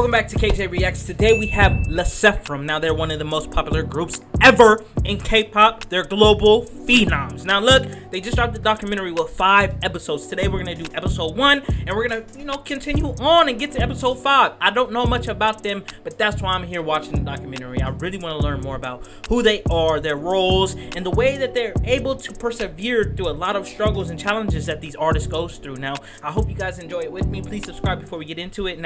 Welcome back to KJ Reacts. Today we have 르세라핌. Now they're one of the most popular groups ever in K-pop. They're global phenoms. Now look, they just dropped the documentary with 5 episodes. Today we're gonna do episode 1, and we're gonna, continue on and get to episode 5. I don't know much about them, but that's why I'm here watching the documentary. I really want to learn more about who they are, their roles, and the way that they're able to persevere through a lot of struggles and challenges that these artists goes through. Now, I hope you guys enjoy it with me. Please subscribe before we get into it.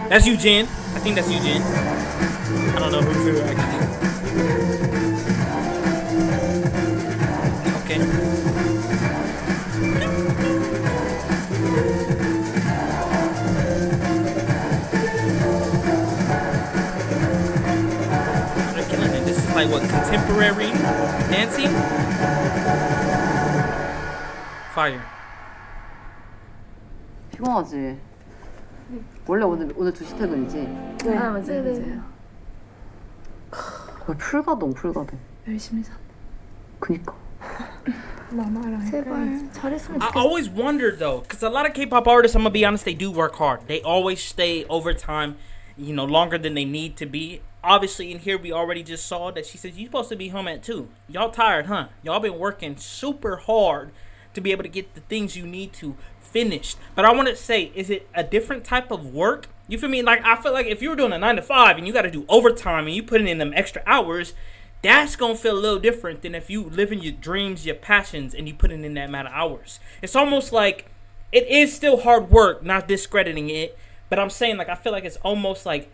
That's Eugene. I think that's Eugene. I don't know who's who actually. Okay. They're killing it. This is like what, contemporary dancing? Fire. 피곤하지? 원래 오늘 2시 퇴근이지? 네. 아, 맞아요. 맞아요. 거의 풀가동. 열심히 산다. 그니까. 제발 잘했으면 I 좋겠어. always wonder though, because a lot of K-pop artists, I'm gonna be honest, they do work hard. They always stay overtime, longer than they need to be. Obviously, in here we already just saw that she says you're supposed to be home at 2. Y'all tired, huh? Y'all been working super hard to be able to get the things you need to finished. But I want to say, is it a different type of work? You feel me? Like, I feel like if you were doing a 9 to 5 and you got to do overtime and you putting in them extra hours, that's gonna feel a little different than if you live in your dreams, your passions, and you putting in that amount of hours. It's almost like it is still hard work, not discrediting it, but I'm saying, like, I feel like it's almost like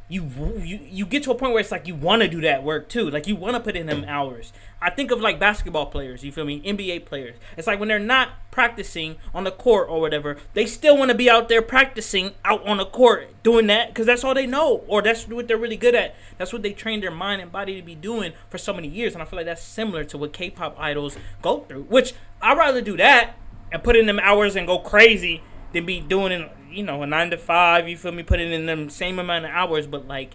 you get to a point where it's like you want to do that work too, like you want to put in them hours. I think of like basketball players, you feel me, NBA players. It's like when they're not practicing on the court or whatever, they still want to be out there practicing out on the court doing that because that's all they know, or that's what they're really good at. That's what they trained their mind and body to be doing for so many years. And I feel like that's similar to what K-pop idols go through, which I'd rather do that and put in them hours and go crazy than be doing it, a 9 to 5, you feel me, putting in them same amount of hours, but like,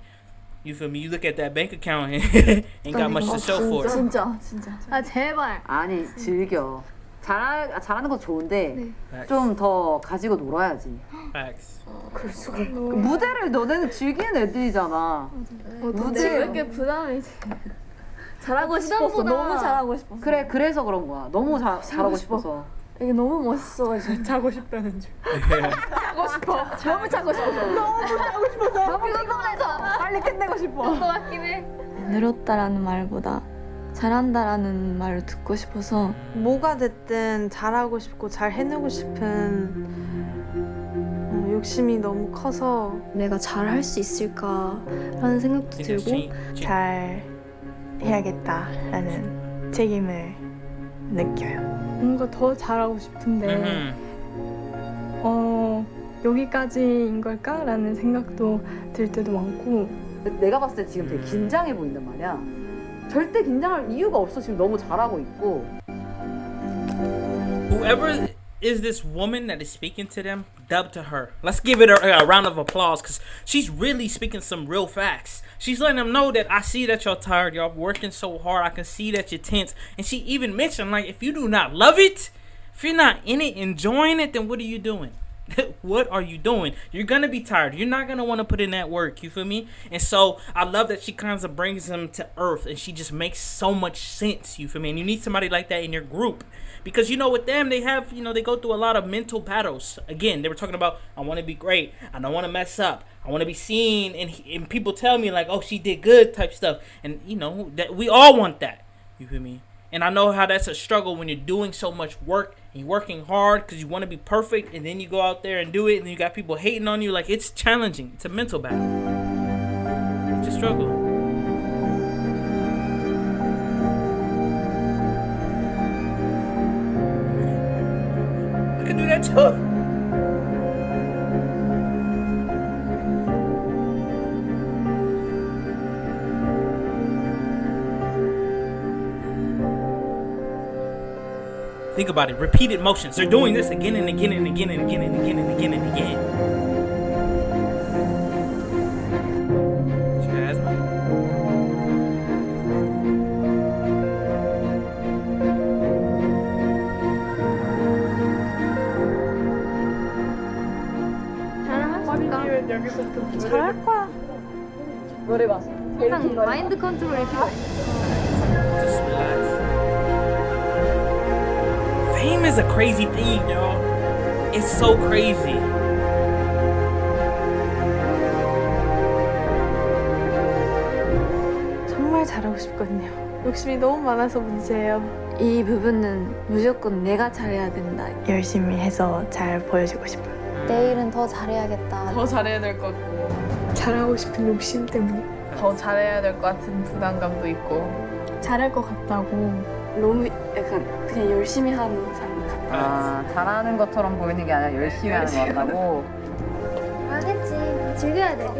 you feel me, you look at that bank account and ain't got much to show for it. 진짜. 아 제발. 아니, 즐겨. 잘하는 건 좋은데 Facts. 좀 더 가지고 놀아야지. Facts. 그럴 수가. 무대를 너네는 즐기는 애들이잖아. 무대 왜 이렇게 부담이지? 잘하고 싶었어. 너무 잘하고 싶었어. 그래, 그래서 그런 거야. 너무 잘하고 싶어서. 이게 너무 멋있어가지고 자고 싶다는 줄. 자고 싶어. 너무 자고 싶어서. 너무 피곤해서 빨리 끝내고 싶어. 또 같긴 해. 늘었다라는 말보다 잘한다라는 말을 듣고 싶어서 뭐가 됐든 잘하고 싶고 잘 해내고 싶은 욕심이 너무 커서 내가 잘 할 수 있을까라는 생각도 들고 잘 해야겠다라는 책임을 느껴요. 뭔가 더 잘하고 싶은데 여기까지인 걸까라는 생각도 들 때도 많고. 내가 봤을 때 지금 되게 긴장해 보인단 말이야. 절대 긴장할 이유가 없어. 지금 너무 잘하고 있고. Whoever is this woman that is speaking to them, dub to her. Let's give it a round of applause because she's really speaking some real facts. She's letting them know that I see that y'all tired, y'all working so hard, I can see that you're tense. And she even mentioned, like, if you do not love it, if you're not in it, enjoying it, then what are you doing? What are you doing? You're gonna be tired. You're not gonna want to put in that work, you feel me? And so I love that she kind of brings them to earth and she just makes so much sense, you feel me? And you need somebody like that in your group because with them they have, they go through a lot of mental battles. Again, they were talking about, I want to be great, I don't want to mess up, I want to be seen, and people tell me like, oh, she did good type stuff, and that we all want that, you feel me? And I know how that's a struggle when you're doing so much work and you're working hard because you want to be perfect, and then you go out there and do it and you got people hating on you. Like, it's challenging. It's a mental battle. It's a struggle. I can do that too. Think about it. Repeated motions. They're doing this again and again and again and again and again and again and again. Jasmine. 여기서 또 잘할 거야. 노래방. 항상 마인드 컨트롤이 필요해. Just relax. Fame is a crazy thing, y'all. It's so crazy. 정말 잘하고 싶거든요. 욕심이 너무 많아서 문제예요. 이 부분은 무조건 내가 잘해야 된다. 열심히 해서 잘 보여주고 싶어요. 내일은 더 잘해야겠다. 더 잘해야 될 것 같고 잘하고 싶은 욕심 때문에 더 잘해야 될 것 같은 부담감도 있고 잘할 것 같다고. 너무 약간 그냥 열심히 하는 사람 같아. 아, 잘하는 것처럼 보이는 게 아니라 열심히 하는 것 같다고. 알겠지. 즐겨야 돼.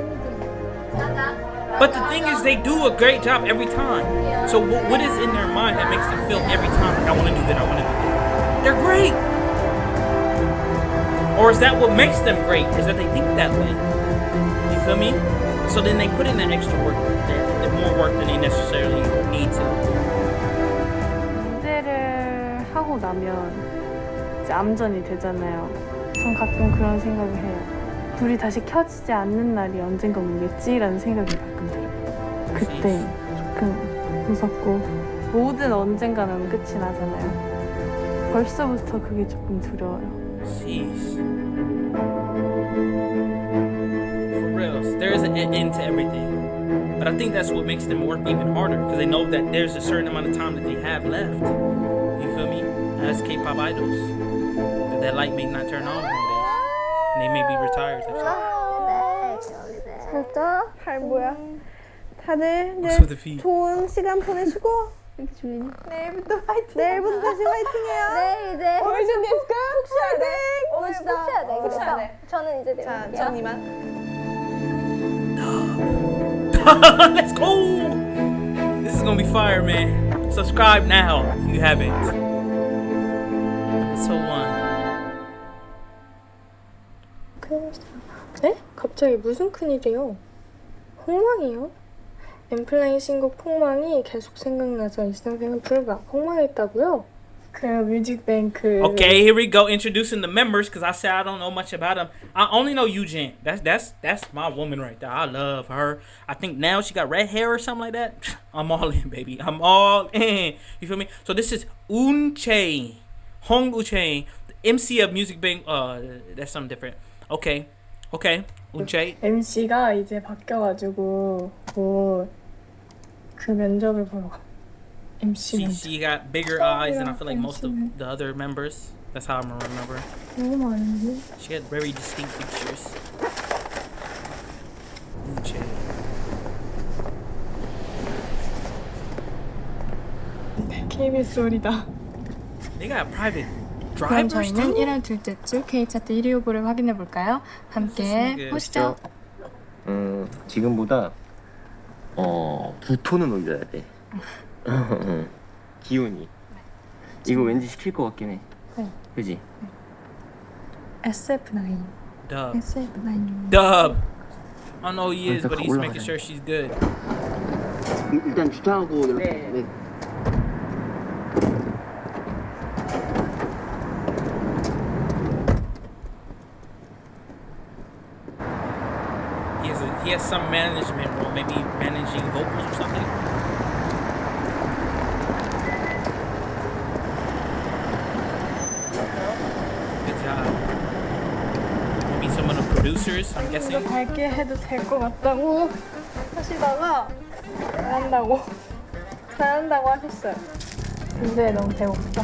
But the thing is, they do a great job every time. So what is in their mind that makes them feel every time like I want to do that, I want to do that? They're great. Or is that what makes them great? Is that they think that way? You feel me? So then they put in that extra work, that more work than they necessarily need to. 무대를 하고 나면 이제 암전이 되잖아요. 전 가끔 그런 생각을 해요. 불이 다시 켜지지 않는 날이 언젠가 오겠지라는 생각이 가끔 들어요. 그때 조금 무섭고 모든 언젠가는 끝이 나잖아요. 벌써부터 그게 조금 두려워요. Jeez. For real, there is an end to everything. But I think that's what makes them work even harder because they know that there's a certain amount of time that they have left. You feel me? As K-pop idols, that light may not turn on one day, and they may be retired. 진짜? 잘 뭐야? 다들 What's with the feet? 좋은 시간 보내시고 이렇게 주인이. 내일부터 다시 화이팅해요. 네, 이제 오늘 좀 디스크 푹 쉬어야 돼. 오늘 푹 쉬어야 돼. 푹 쉬어야 돼. 저는 이제 자, 내려갈게요. 전 이만. Let's go! This is gonna be fire, man. Subscribe now if you haven't. Episode 1. 네? 갑자기 무슨 큰일이요? 폭망이요? 엠플라잉 신곡 폭망이 계속 생각나서 일상생활 불가. 폭망했다고요? 그 뮤직뱅크. Okay, here we go. Introducing the members because I said I don't know much about them. I only know Eugene. That's my woman right there. I love her. I think now she got red hair or something like that. I'm all in, baby. I'm all in. You feel me? So this is Eunchae, Hong Eunchae, MC of Music Bank. That's something different. Okay, Eunchae. MC가 이제 바뀌어가지고 곧 그 면접을 보러 가. MC 면접. She got bigger eyes than I feel like most of the other members. That's how I'm gonna remember. 너무 많은데? She had very distinct features. Eunchae. KBS 소리다. They got private 그럼 drivers 저희는 too. 1월 둘째 주 K차트 1위 후보를 확인해 볼까요? 함께 보시죠. 지금보다 두 톤은 올려야 돼. 기운이. 이거 왠지 시킬 것 같긴 해. 네. 그지? SF9. Dub. SF9. Dub. I don't know who he is, 일단 but he's making 올라가자. sure she's good. 일단 주차하고 연락해. He has some management role, maybe managing vocals or something. Good job. Maybe some of the producers, I'm 더 guessing. 밝게 해도 될 것 같다고 하시다가 잘한다고 하셨어요. 근데 너무 배고프다.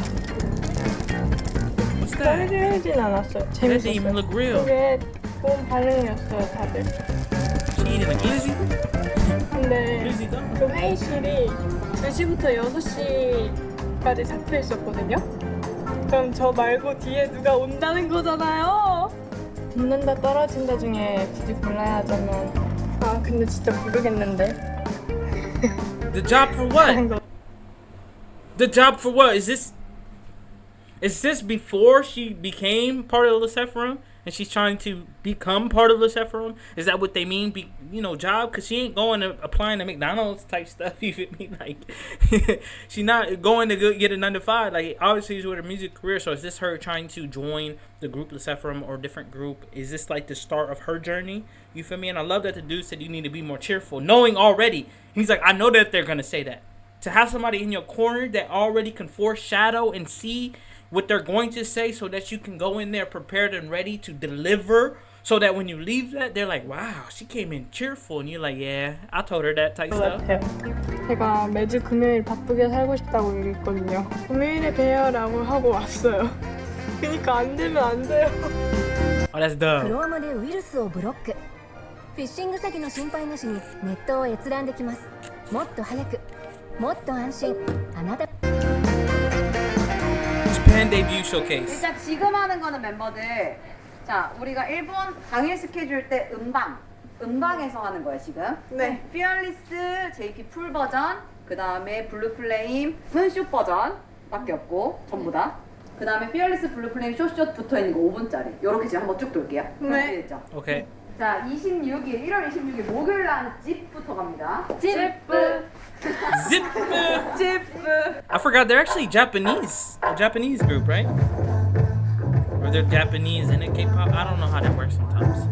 What's that? 떨리진 않았어요. That didn't even 재밌었어요. look real. 그게 좋은 반응이었어요, 다들. She eating a glizzy? 근데 Glizzy dog? 그 회의실이 2시부터 6시까지 잡혀 있었거든요. 그럼 저 말고 뒤에 누가 온다는 거잖아요. 붙는다 떨어진다 중에 굳이 골라야 하자면 근데 진짜 모르겠는데. The job for what? The job for what? Is this before she became part of 르세라핌? and she's trying to become part of 르세라핌? Is that what they mean? Job? Because she ain't going to applying to McDonald's type stuff. You feel me? Like, she's not going to get a 9 to 5. Like, obviously, she's with her music career. So is this her trying to join the group 르세라핌 or a different group? Is this like the start of her journey? You feel me? And I love that the dude said you need to be more cheerful, knowing already. He's like, I know that they're gonna say that. To have somebody in your corner that already can foreshadow and see what they're going to say so that you can go in there prepared and ready to deliver, so that when you leave that, they're like, wow, she came in cheerful. And you're like, yeah, I told her that type stuff. 제가 매주 금요일 바쁘게 살고 싶다고 얘기했거든요. 금요일에 봬요라고 하고 왔어요. 그러니까 안 되면 안 돼요. Oh, that's dumb. クロームでウイルスをブロック。フィッシング詐欺の心配なしにネットを閲覧できます。もっと早く、もっと安心。あなた。 Japan debut showcase. 일단 지금 하는 거는 멤버들 자 우리가 일본 당일 스케줄 때 음방에서 하는 거야 지금. 네. 피어리스 JP 풀 버전, 그 다음에 블루 플레임은 숏 버전밖에 없고 전부 다. 그 다음에 피어리스 블루 플레임 숏 붙어 있는 거 5분짜리. 요렇게 지금 한번 쭉 돌게요. 네. 됐죠? Okay. 자 26일 1월 26일 목요일 날 집부터 갑니다. Zip. I forgot they're actually Japanese. A Japanese group, right? Or they're Japanese in it, K-pop. I don't know how that works sometimes.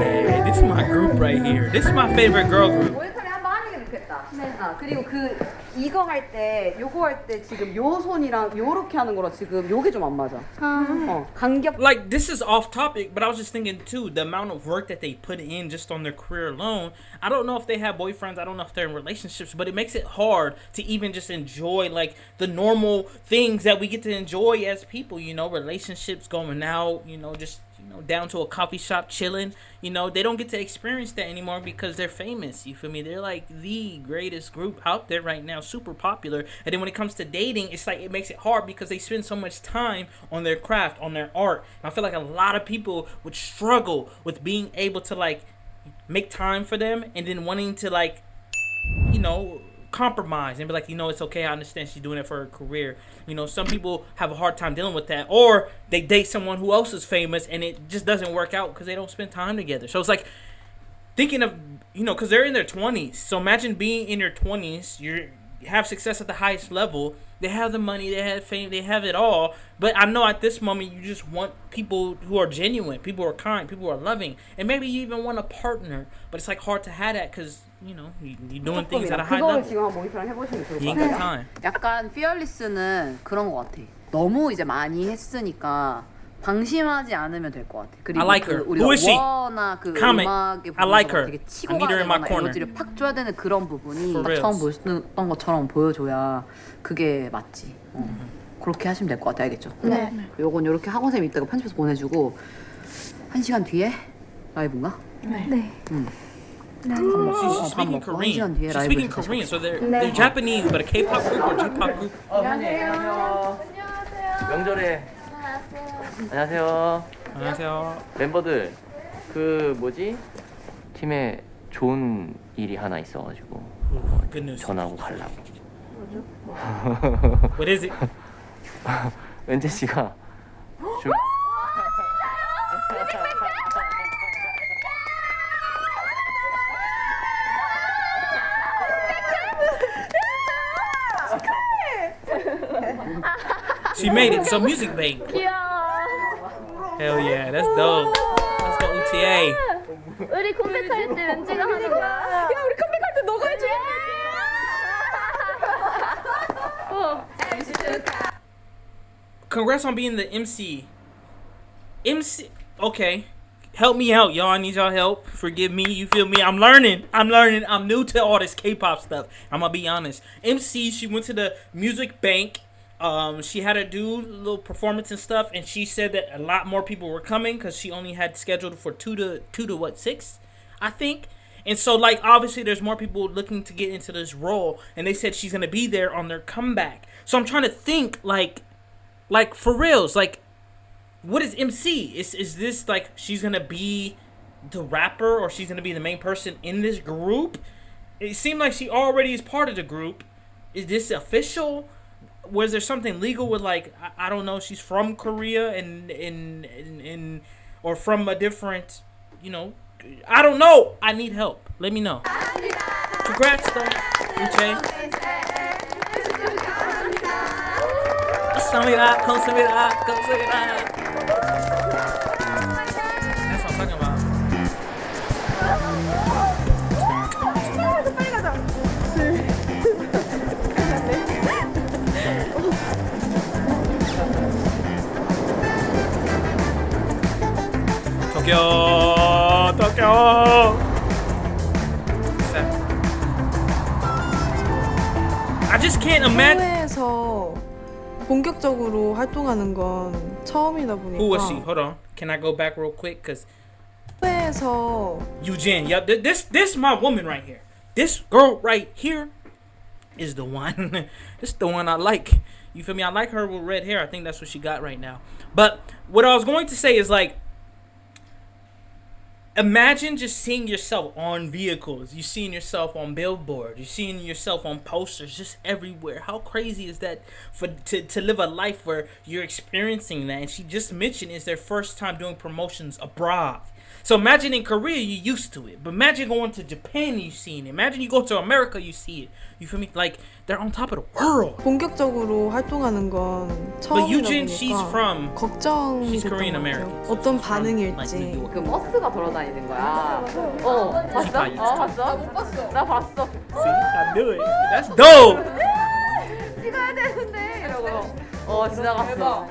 Yeah, this is my group right here. This is my favorite girl group. 모니터링 한번 하는 게 좋겠다. 그리고 이거 할 때, 요거 할 때 지금 요 손이랑 요렇게 하는 거랑 지금 요게 좀 안 맞아. 간격. Like, this is off topic, but I was just thinking too, the amount of work that they put in just on their career alone. I don't know if they have boyfriends, I don't know if they're in relationships, but it makes it hard to even just enjoy like the normal things that we get to enjoy as people, relationships, going out, just down to a coffee shop chilling. They don't get to experience that anymore because they're famous. You feel me? They're like the greatest group out there right now, super popular. And then when it comes to dating, it's like it makes it hard because they spend so much time on their craft, on their art. And I feel like a lot of people would struggle with being able to like make time for them and then wanting to like, compromise and be like, it's okay, I understand she's doing it for her career. Some people have a hard time dealing with that, or they date someone who else is famous and it just doesn't work out because they don't spend time together. So it's like thinking of, because they're in their 20s. So imagine being in your 20s, you have success at the highest level, they have the money, they have fame, they have it all, but I know at this moment you just want people who are genuine, people who are kind, people who are loving, and maybe you even want a partner, but it's like hard to have that because you're doing things at a high 그거를 level. 지금 한번 모니터링 해보시면 좋을 You 것 ain't got 같아요. time. 약간 피어리스는 그런 것 같아. 너무 이제 많이 했으니까 방심하지 않으면 될 것 같아. 그리고 I like her. 우리가 Who is she? 워나 그 Comment. 음악에 I like 보면서 her. 되게 I 치고 need her in my 가거나 corner. 에너지를 팍 줘야 되는 그런 부분이 For 딱 reals. 처음 보였던 것처럼 보여줘야 그게 맞지. 그렇게 하시면 될 것 같아. 알겠죠? 네. 요건 요렇게 학원쌤 이따가 편집해서 보내주고 1시간 뒤에 라이브인가? 네. She's speaking Korean. She's speaking Korean, so they're Japanese, but a K-pop group or J-pop group. 명절에 안녕하세요. 안녕하세요. 멤버들 그 뭐지? 팀에 좋은 일이 하나 있어가지고 Good news. 전하고 가려고. What is it? 은재 씨가 She made it. So music bank. Hell yeah, that's dope. Let's go UTA. 우리 컴백할 때 은지가 하는 거야. 야, 우리 컴백할 때 너가 해줘야지. Congrats on being the MC. Okay. Help me out, y'all. I need y'all help. Forgive me. You feel me? I'm learning. I'm new to all this K-pop stuff. I'm gonna be honest. MC, she went to the music bank. She had to do a little performance and stuff, and she said that a lot more people were coming because she only had scheduled for 2 to what, 6, I think. And so, like, obviously there's more people looking to get into this role, and they said she's gonna be there on their comeback. So I'm trying to think, like for reals, like, what is MC? Is this like she's gonna be the rapper, or she's gonna be the main person in this group? It seemed like she already is part of the group. Is this official? Was there something legal with like I don't know? She's from Korea and or from a different, you know, I don't know. I need help. Let me know. Congrats though, Uche. 감사합니다. 감사합니다. 감사합니다. That's what I'm talking about. Tokyo. I just can't imagine. 해외에서 본격적으로 활동하는 건 처음이다 보니까. Who was she? Hold on. Can I go back real quick? Cause 해외에서 Eugene. Yeah, this my woman right here. This girl right here is the one. This is the one I like. You feel me? I like her with red hair. I think that's what she got right now. But what I was going to say is like, imagine just seeing yourself on vehicles. You seeing yourself on billboards. You seeing yourself on posters just everywhere. How crazy is that to live a life where you're experiencing that? And she just mentioned it's their first time doing promotions abroad. So imagine in Korea you're used to it, but imagine going to Japan, you seen it. Imagine you go to America, you see it. You feel me? Like they're on top of the world. 본격적으로 활동하는 건 But 처음이다 Eugene, she's 보니까 from 걱정이 she's 됐던 것 Korean 같아요. American. 어떤 Like New 반응일지. York. 그 버스가 돌아다니는 거야. 봤어? 봤어? 못 봤어. 나 봤어. See, I knew it. That's dope. 찍어야 되는데 이러고 지나갔어.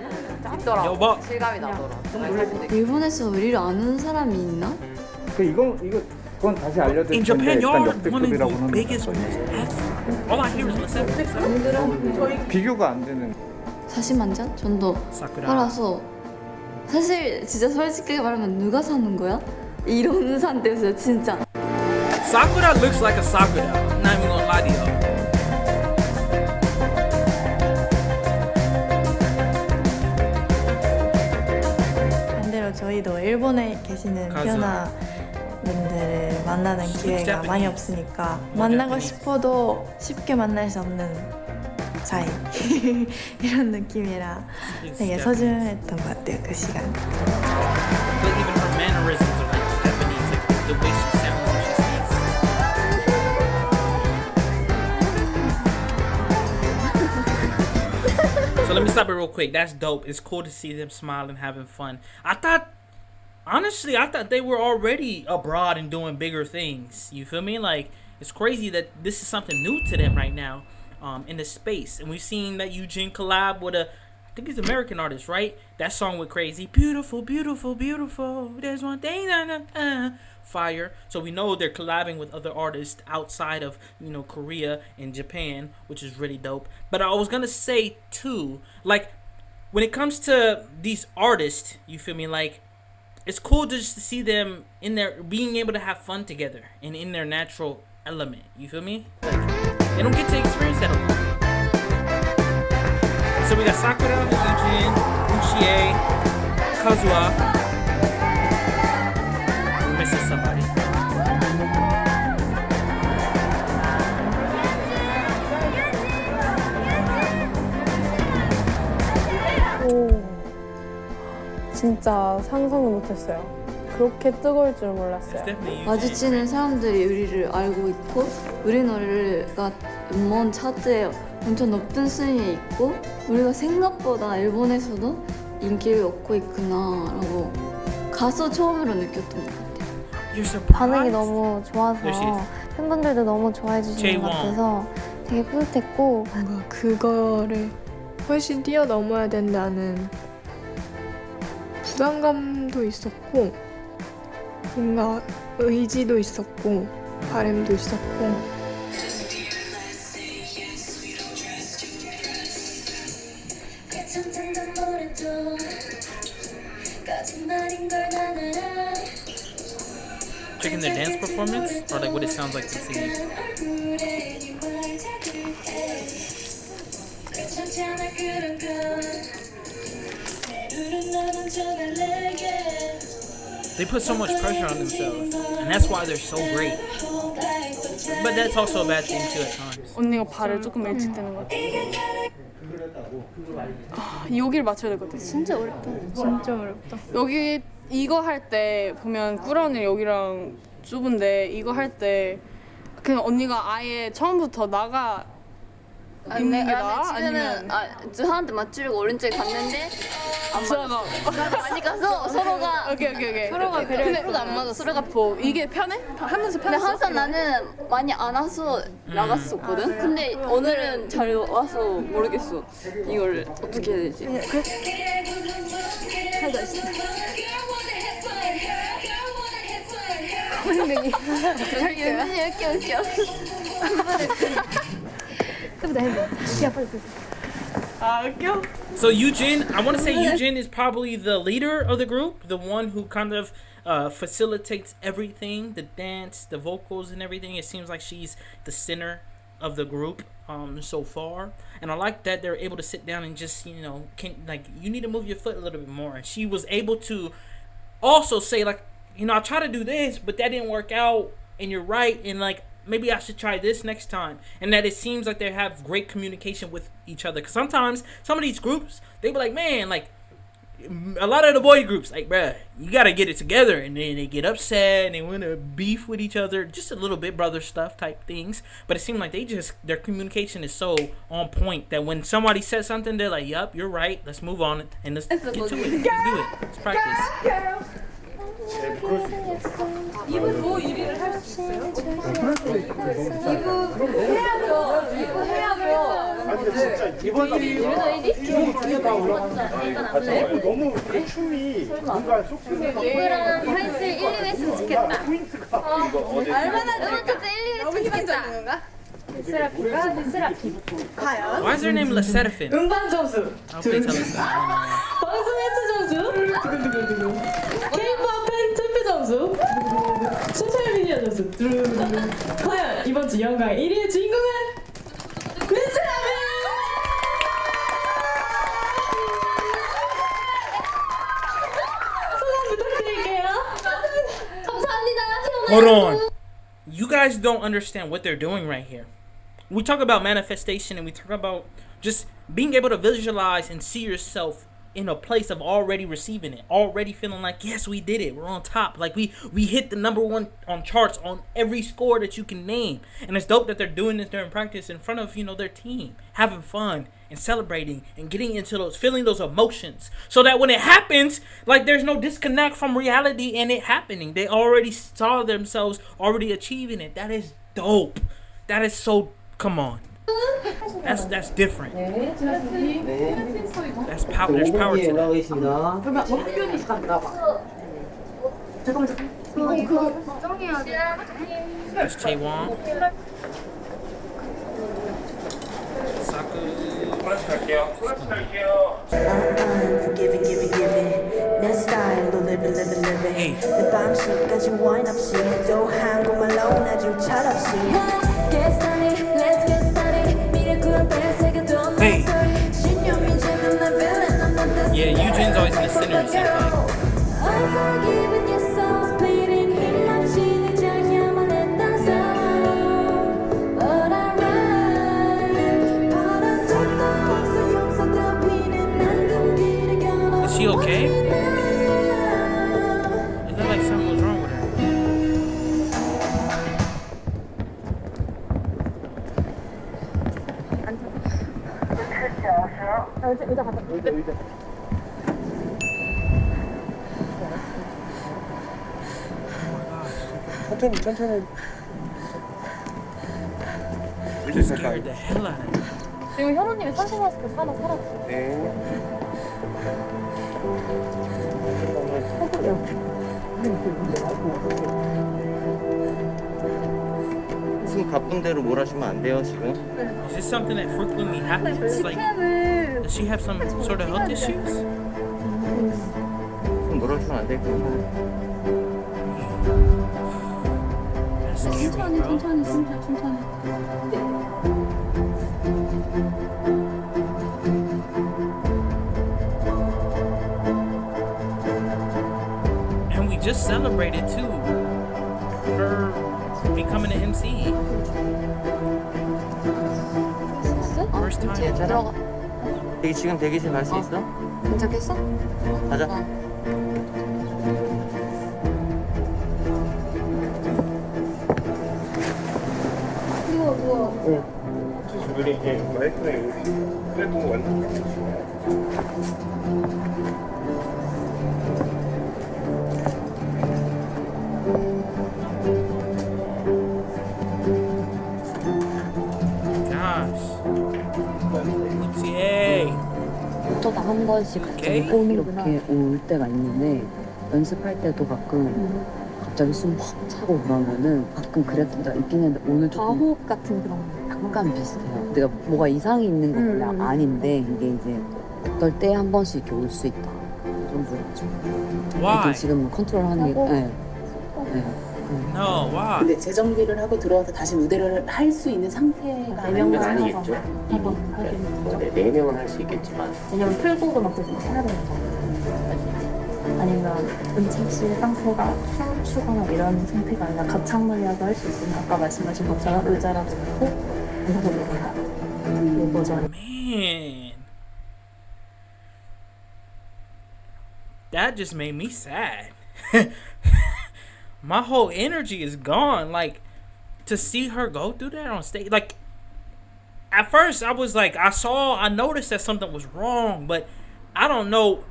있더라. 여보. 실감이 나더라. 일본에서 우리를 아는 사람이 있나? 그건 다시 알려드릴 In 텐데 Japan, 일단 y'all are one of 역대급이라고 the 하는 biggest 거예요. ones. All I hear is listen. 비교가 안 되는 40만 잔 정도 팔아서 사실 진짜 솔직하게 말하면 누가 사는 거야? 이런 상태였어요 진짜. Sakura looks like a Sakura. I'm not even gonna lie to y'all. 반대로 저희도 일본에 계시는 가즈아. 피어나분들을 만나는 기회가 Japanese. 많이 없으니까 More 만나고 Japanese. 싶어도 쉽게 만날 수 없는 사이 이런 느낌이라 되게 소중했던 것 같아요 그 시간. But even her mannerisms are like Japanese, like the way she sounds when she speaks. So let me stop it real quick. That's dope. It's cool to see them smiling, having fun. Honestly, I thought they were already abroad and doing bigger things. You feel me? Like, it's crazy that this is something new to them right now, in the space. And we've seen that Eugene collab with I think he's an American artist, right? That song went crazy. Beautiful, beautiful, beautiful. There's one thing, fire. So we know they're collabing with other artists outside of, you know, Korea and Japan, which is really dope. But I was gonna say too, like, when it comes to these artists, you feel me? Like, it's cool just to see them in their being able to have fun together and in their natural element. You feel me? Like, they don't get to experience that a lot. So we got Sakura, Eugene, Uchiie, Kazuha. We're missing somebody. 오, 진짜 상상을 못했어요. 그렇게 뜨거울 줄 몰랐어요. It's definitely Eugene. 마주치는 사람들이 우리를 알고 있고 우리 노래가 음원 차트에 엄청 높은 순위에 있고 우리가 생각보다 일본에서도 인기를 얻고 있구나라고 가수 처음으로 느꼈던 것 같아요. You're surprised? 반응이 너무 좋아서 There she is. 팬분들도 너무 좋아해 주시는 것 같아서 되게 뿌듯했고 뭔가 그거를 훨씬 뛰어넘어야 된다는 부담감도 있었고 뭔가 의지도 있었고 바람도 있었고 Checking their dance performance or like what it sounds like them singing. They put so much pressure on themselves, and that's why they're so great. But that's also a bad thing too at times. 언니가 발을 조금 일찍 떼는 것 같아. 여기를 맞춰야 될 것 같아. 진짜 어렵다. 진짜 어렵다. 여기 이거 할 때 보면 꾸라 언니 여기랑 좁은데 이거 할 때 그냥 언니가 아예 처음부터 나가 있는 게 나아? 지금은 주한테 맞추려고 오른쪽에 갔는데 안 주아가 나도 많이 가서 서로가 오케이. 서로가 배려 서로가 안 맞았어. 서로가 뭐 이게 편해? 하면서 근데 편했어? 항상 나는 많이 안 와서 나갔었거든. 근데 오늘은 잘 와서 모르겠어. 이걸 어떻게 해야 되지? 웃겨. So Eugene, I want to say Eugene is probably the leader of the group, the one who kind of facilitates everything, the dance, the vocals, and everything. It seems like she's the center of the group so far, and I like that they're able to sit down and just you need to move your foot a little bit more. And she was able to also say like, I try to do this, but that didn't work out, and you're right, and like maybe I should try this next time. And that it seems like they have great communication with each other. Because sometimes some of these groups, they be like, man, like a lot of the boy groups, like, bruh, you got to get it together. And then they get upset and they want to beef with each other. Just a little bit brother stuff type things. But it seemed like their communication is so on point that when somebody says something, they're like, yup, you're right. Let's move on and let's get to it. Let's do it. Let's practice. 이분 뭐 1위를 할 수 있어요? 너무 그 춤이 뭔가 이거랑 한실 1, 2 했으면 좋겠다. 얼마나 너무 좋다 1, 2 했으면 좋겠다. 르세라핌. 과연? Why is their name 르세라핌? 음반 점수. I hope they tell us that. 방송 횟수 점수. 두근두근두근. K-pop 팬 투표 점수. 소셜 미디어 점수. 두근두근. 과연 이번 주 연간 1위의 주인공은 르세라핌. 소감 부탁드릴게요. 감사합니다. Hold on. You guys don't understand what they're doing right here. We talk about manifestation and we talk about just being able to visualize and see yourself in a place of already receiving it, already feeling like, yes, we did it. We're on top. Like we hit the #1 on charts on every score that you can name. And it's dope that they're doing this during practice in front of, their team, having fun and celebrating and getting into feeling those emotions so that when it happens, like there's no disconnect from reality and it happening. They already saw themselves already achieving it. That is dope. That is so, come on. That's different. That's power. There's power to that. That's Taewon. Hey. Hey. Yeah, Eugene's always in the center, it seems like. Is she okay? It looked like something was wrong with her. 천천히. It scared the hell out of me. 지금 현우님이 산소 마스크 하나 사라졌어요. 네. 무슨 가쁜 대로 뭘 하시면 안 돼요 지금? Is this something that frequently happens? Like, does she have some sort of health issues? 무슨 뭘 하시면 안 될까요? That's scary, bro. 천천히. And we just celebrated too her becoming an MC. First time. 들어가. 지금 대기실 갈 수 있어? 괜찮겠어? 가자. 주변에 마이크에 그래도 완전 Gosh. Uchier. 어쩌다 한 번씩 갑자기 꼭 이렇게 올 때가 있는데 연습할 때도 가끔 갑자기 숨 확 차고 그러면은 가끔 그랬던 때가 있긴 했는데 오늘 조금 과호흡 같은 그런 거. 약간 비슷해요. 내가 뭐가 이상이 있는 건 그냥 아닌데 이게 이제 어떨 때 한 번씩 이렇게 올 수 있다 정도였죠. Why? 지금 컨트롤하는 게 네. No, why? 근데 재정비를 하고 들어와서 다시 무대를 할 수 있는 상태가 명은 아니겠죠. 한번 하긴 네 명은 할 수 있겠지만 왜냐면 풀곡을 막 계속 해야 되는 거. 아니면 은채 씨 상태가 춤추거나 이런 상태가 아니라 가창물이라도 할 수 있으면 아까 말씀하신 것처럼 의자라도 놓고 앉아서 노래가 그 버전. Man. That just made me sad. My whole energy is gone. Like, to see her go through that on stage. Like, at first I was like, I noticed that something was wrong, but I don't know.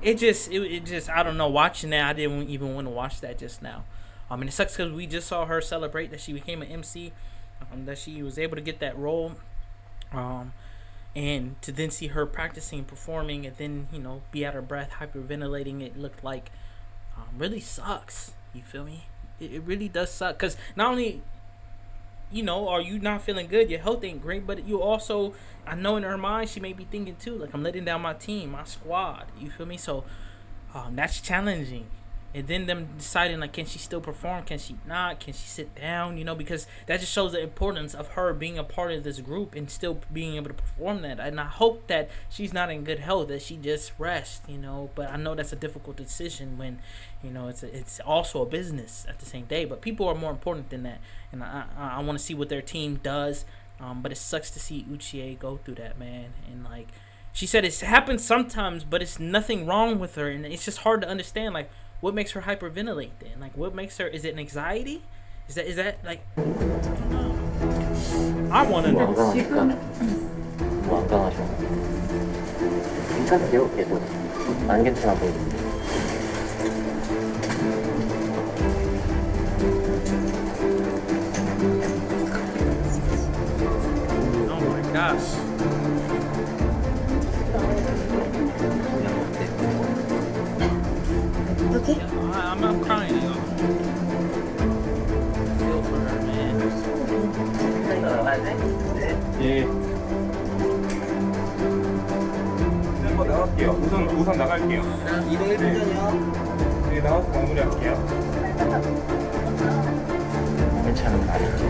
It just, I don't know. Watching that, I didn't even want to watch that just now. I mean, it sucks because we just saw her celebrate that she became an MC, that she was able to get that role. And to then see her practicing, performing, and then, you know, be out of breath, hyperventilating, it looked like really sucks. You feel me? It really does suck. Because not only, you know, are you not feeling good, your health ain't great, but you also, I know in her mind, she may be thinking too, like, I'm letting down my team, my squad. You feel me? So that's challenging. And then them deciding, like, can she still perform? Can she not? Can she sit down? You know, because that just shows the importance of her being a part of this group and still being able to perform that. And I hope that she's not in good health, that she just rests, you know. But I know that's a difficult decision when, you know, it's also a business at the same day. But people are more important than that. And I want to see what their team does. But it sucks to see Uchier go through that, man. And, like, she said it's happened sometimes, but it's nothing wrong with her. And it's just hard to understand, like, what makes her hyperventilate then? Like, what makes her, is it an anxiety? Is that like, I don't know. I want to know. 완강하죠. 괜찮대요, 계속. 안 괜찮아 보이는데. Oh my gosh. Okay. I'm not crying, y'all. I feel for her, man. 예. 한번 나갈게요. 우선 나갈게요. 이동 1분전이요. 네, 나와서 마무리할게요. 괜찮은 거 아니죠?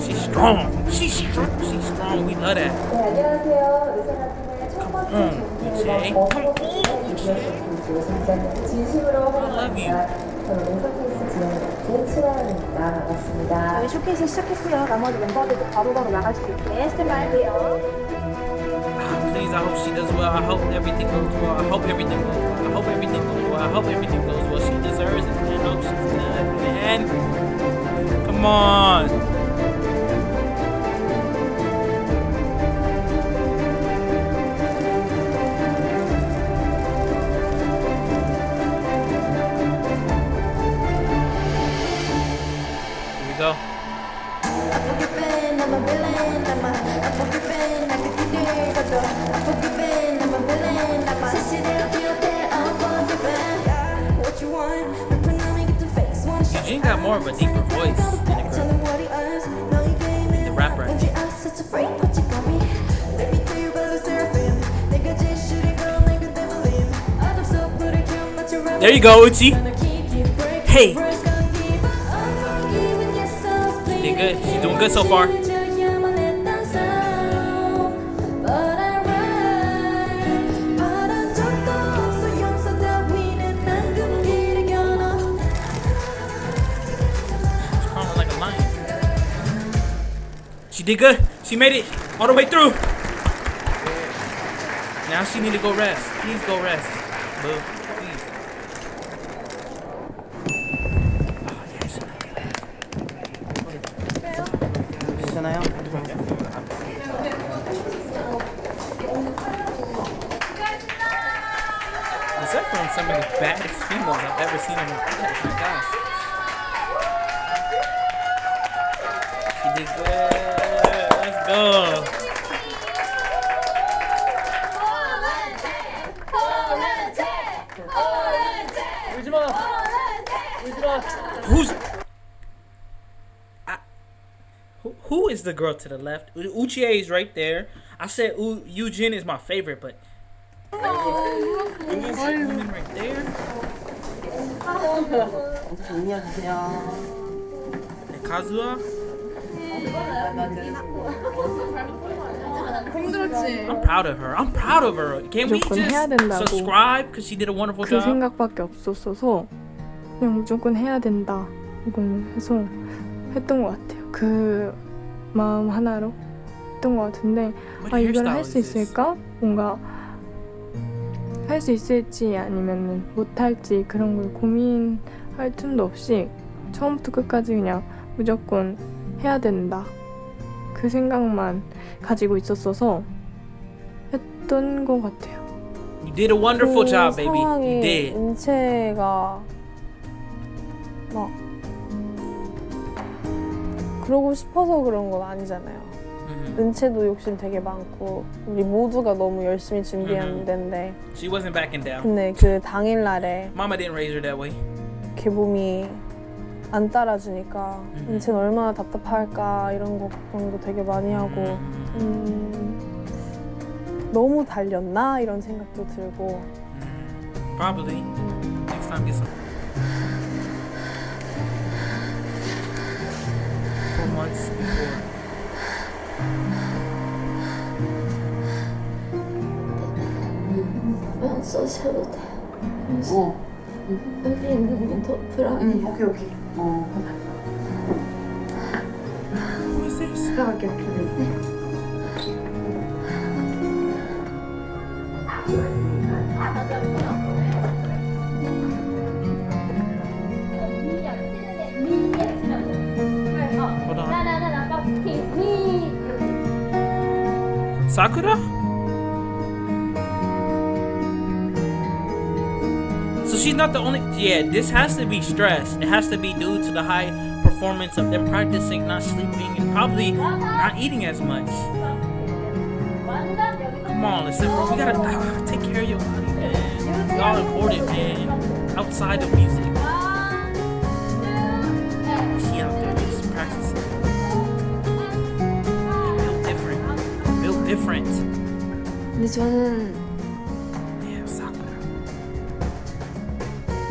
She's strong. She's strong. We love that. 네, 안녕하세요. 르세라핌의 첫 번째 Uchier. Come on, Uchier. 진심으로 love you. 환영합니다. 저는 쇼케이스 진행을 신하연입니다. 반갑습니다. 저희 쇼케이스 시작했고요. 나머지 멤버들도 바로바로 나갈 수 있게 스탠바이고요. Please, I hope she does well. I hope everything goes well. I hope everything goes well. I hope everything goes well. I hope everything goes well. She deserves it, man. I hope she's good, man. Come on. Here we go. Eugene got more of a deeper voice than a girl. The rapper. There you go, Uchi. Hey. She did good. She's doing good so far. She did good. She made it all the way through. Now she need to go rest. Please go rest. Boo. Please. Oh, yeah, she did good. 괜찮아요? Is that from some of the baddest females I've ever seen in my life? Oh my gosh. She did good. Let's go. Who's who is the girl to the left? Uchiha is right there. I said Eugene is my favorite, but woman right there. And Kazuha. I'm proud of her. I'm proud of her. Can we 무조건 해야 just 된다고. subscribe? Because she did a wonderful 그 job. 생각밖에 없었어서 그냥 무조건 해야 된다 이거 해서 했던 것 같아요. 그 마음 하나로 했던 것 같은데 아 이걸 할 수 있을까? 뭔가 할 수 있을지 아니면 못할지 그런 걸 고민할 틈도 없이 처음부터 끝까지 그냥 무조건 해야 된다 그 생각만 가지고 있었어서 했던 것 같아요. You did a wonderful 그 job, baby. You 상황이 did. 은채가 막 그러고 싶어서 그런 건 아니잖아요. 은채도 욕심 되게 많고 우리 모두가 너무 열심히 준비했는데 She wasn't backing down. 근데 그 당일날에 Mama didn't raise her that way. 개봄이 안 따라주니까 은채는 얼마나 답답할까 이런 거 걱정도 되게 많이 하고 너무 달렸나 이런 생각도 들고 Probably. Next time, get some. 4 months before. 안 써셔도 돼요. 여기 있는 건 더 불안해요. 오케이 오케이. Who is this? 들어갈게요. Hold on. Sakura? So she's not the only. Yeah, this has to be stress. It has to be due to the high performance of them practicing, not sleeping, and probably not eating as much. Come on, listen, bro. We gotta take care of your body, man. We all important, man. Outside of music. She out there just practicing. Built different. Built different. 근데 저는 Yeah, Sakura.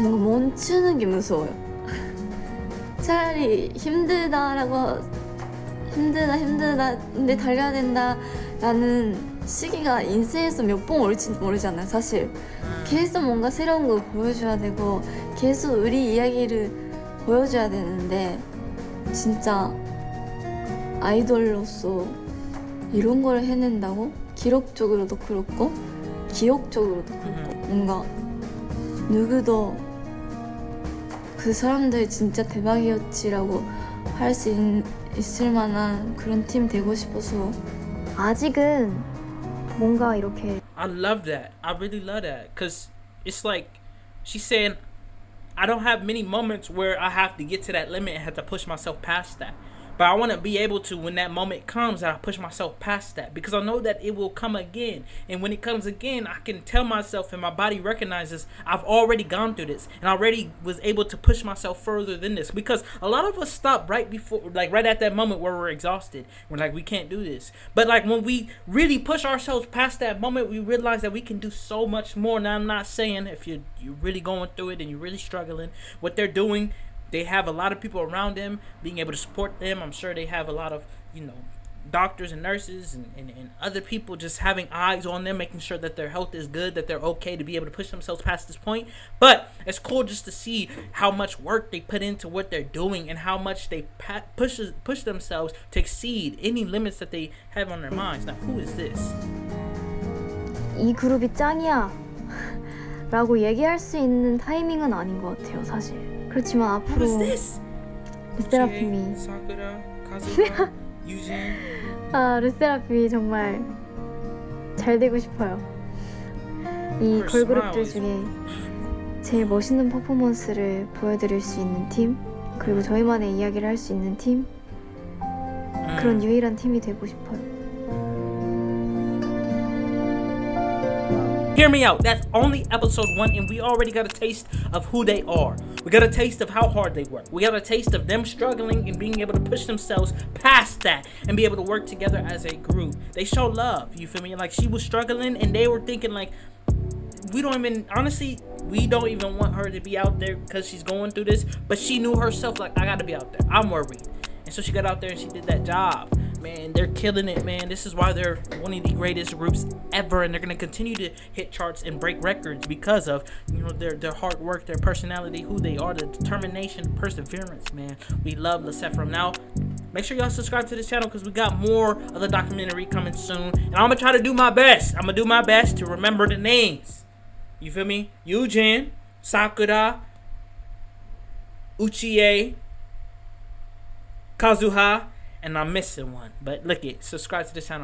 뭔가 멈추는 게 무서워요. 차라리 힘들다 근데 달려야 된다라는 시기가 인생에서 몇 번 올지 모르잖아요. 사실 계속 뭔가 새로운 걸 보여줘야 되고 계속 우리 이야기를 보여줘야 되는데 진짜 아이돌로서 이런 걸 해낸다고? 기록적으로도 그렇고 기억적으로도 그렇고 뭔가 누구도 그 사람들 진짜 대박이었지라고 할 수 있을 만한 그런 팀 되고 싶어서 아직은 뭔가 이렇게 I love that. I really love that. Because it's like she's saying, I don't have many moments where I have to get to that limit and have to push myself past that. But I want to be able to, when that moment comes, that I push myself past that. Because I know that it will come again. And when it comes again, I can tell myself and my body recognizes I've already gone through this. And I already was able to push myself further than this. Because a lot of us stop right before, like right at that moment where we're exhausted. We're like, we can't do this. But like when we really push ourselves past that moment, we realize that we can do so much more. Now I'm not saying if you're really going through it and you're really struggling, what they're doing, they have a lot of people around them being able to support them. I'm sure they have a lot of, doctors and nurses and other people just having eyes on them, making sure that their health is good, that they're okay to be able to push themselves past this point. But it's cool just to see how much work they put into what they're doing and how much they push themselves to exceed any limits that they have on their minds. Now, who is this? 이 그룹이 짱이야 라고 얘기할 수 있는 타이밍은 아닌 것 같아요, 사실. 그렇지만 앞으로 르세라핌이 사쿠라, 카즈카, 유진. 르세라핌이 정말 잘 되고 싶어요. 이 걸그룹들 중에 제일 멋있는 퍼포먼스를 보여드릴 수 있는 팀, 그리고 저희만의 이야기를 할 수 있는 팀, 그런 유일한 팀이 되고 싶어요. Hear me out. That's only episode 1, and we already got a taste of who they are. We got a taste of how hard they work. We got a taste of them struggling and being able to push themselves past that and be able to work together as a group. They show love, you feel me? Like, she was struggling, and they were thinking, like, we don't even want her to be out there because she's going through this, but she knew herself, like, I got to be out there. I'm worried. And so she got out there and she did that job. Man, they're killing it, man. This is why they're one of the greatest groups ever, and they're gonna continue to hit charts and break records because of, you know, their hard work, their personality, who they are, the determination, perseverance, man. We love SSERAFIM. Now, make sure y'all subscribe to this channel because we got more of the documentary coming soon, and I'm gonna try to do my best. I'm gonna do my best to remember the names. You feel me? Yujin, Sakura, Uchiie, Kazuha, and I'm missing one. But look it, subscribe to the channel.